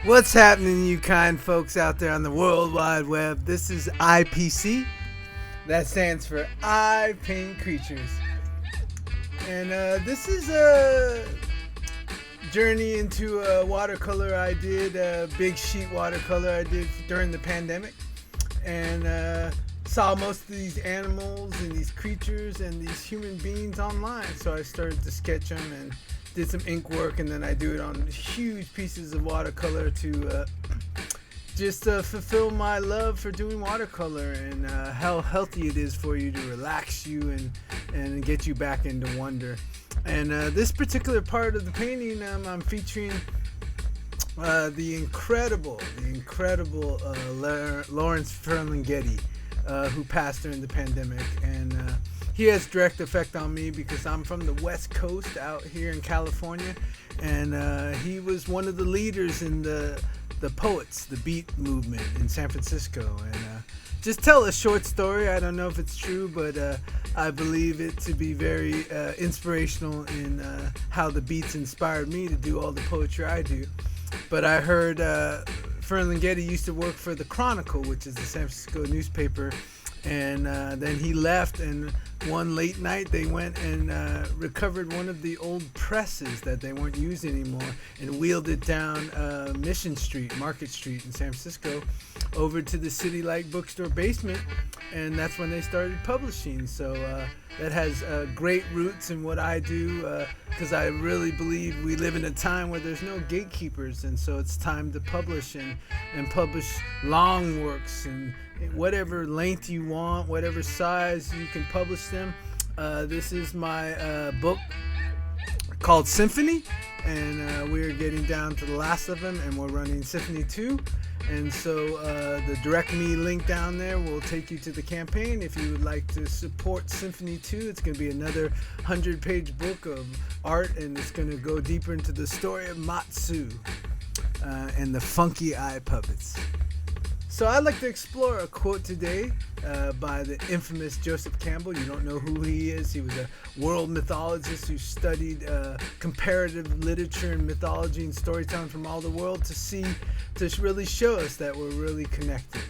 What's happening, you kind folks out there on the World Wide Web? This is IPC. That stands for I Paint Creatures. And this is a journey into a watercolor I did, a big sheet watercolor I did during the pandemic. And saw most of these animals and these creatures and these human beings online. So I started to sketch them and did some ink work, and then I do it on huge pieces of watercolor to just fulfill my love for doing watercolor and how healthy it is for you to relax you and get you back into wonder. And this particular part of the painting, I'm featuring the incredible Lawrence Ferlinghetti, who passed during the pandemic. And he has direct effect on me because I'm from the West Coast out here in California, and he was one of the leaders in the poets, the beat movement in San Francisco. And just tell a short story. I don't know if it's true, but I believe it to be very inspirational in how the beats inspired me to do all the poetry I do. But I heard Ferlinghetti used to work for the Chronicle, which is the San Francisco newspaper. And then he left, and one late night they went and recovered one of the old presses that they weren't using anymore and wheeled it down Mission Street, Market Street in San Francisco, over to the City Light bookstore basement, and that's when they started publishing. So that has great roots in what I do, because I really believe we live in a time where there's no gatekeepers, and so it's time to publish and publish long works and whatever length you want, whatever size, you can publish them. This is my book called Symphony, and we're getting down to the last of them, and we're running Symphony 2. And so the direct me link down there will take you to the campaign. If you would like to support Symphony 2, it's going to be another 100-page book of art, and it's going to go deeper into the story of MATSU and the funky eye puppets. So I'd like to explore a quote today by the infamous Joseph Campbell. You don't know who he is. He was a world mythologist who studied comparative literature and mythology and storytelling from all the world to really show us that we're really connected.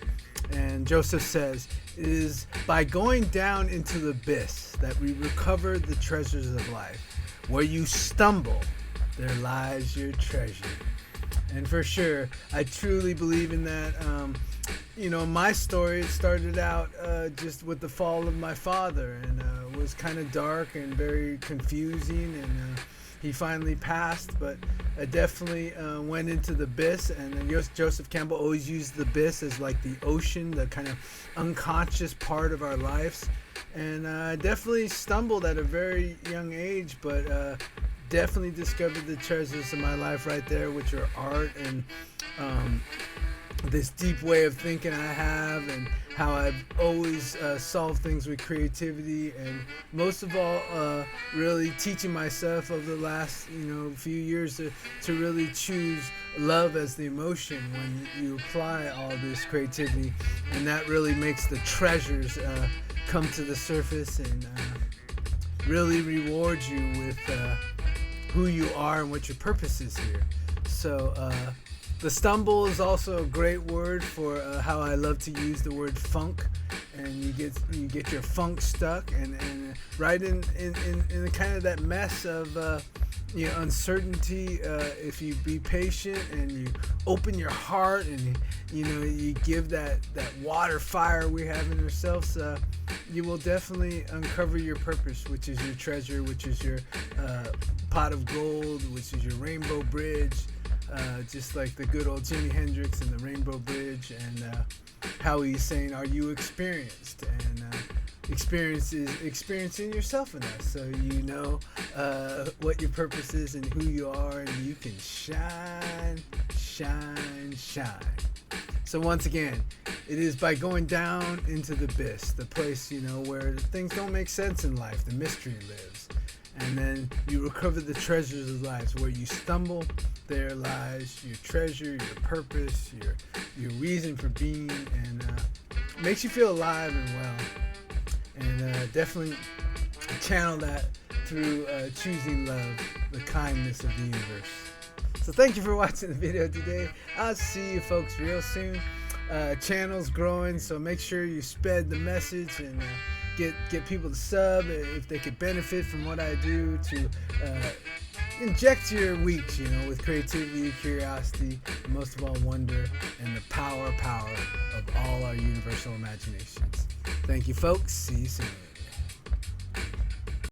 And Joseph says, "It is by going down into the abyss that we recover the treasures of life. Where you stumble, there lies your treasure." And for sure, I truly believe in that. My story started out just with the fall of my father, and it was kind of dark and very confusing, and he finally passed, but I definitely went into the abyss. And Joseph Campbell always used the abyss as like the ocean, the kind of unconscious part of our lives. And I definitely stumbled at a very young age, but definitely discovered the treasures of my life right there, which are art and this deep way of thinking I have, and how I've always solved things with creativity, and most of all really teaching myself over the last few years to really choose love as the emotion when you apply all this creativity, and that really makes the treasures come to the surface and really rewards you with who you are and what your purpose is here. So the stumble is also a great word for how I love to use the word funk, and you get your funk stuck and right in kind of that mess of uncertainty. If you be patient and you open your heart and you give that water fire we have in ourselves, you will definitely uncover your purpose, which is your treasure, which is your pot of gold, which is your rainbow bridge. Just like the good old Jimi Hendrix and the Rainbow Bridge, and how he's saying, are you experienced? And experience is experiencing yourself in that, so you know what your purpose is and who you are, and you can shine. So once again, it is by going down into the abyss, the place where things don't make sense in life, the mystery lives. And then you recover the treasures of life. Where you stumble, there lies your treasure, your purpose, your reason for being, and makes you feel alive and well. And definitely channel that through choosing love, the kindness of the universe. So thank you for watching the video today. I'll see you folks real soon. Channel's growing, so make sure you spread the message and get people to sub if they could benefit from what I do, to inject your weeks, with creativity, curiosity, and most of all, wonder, and the power of all our universal imaginations. Thank you, folks. See you soon.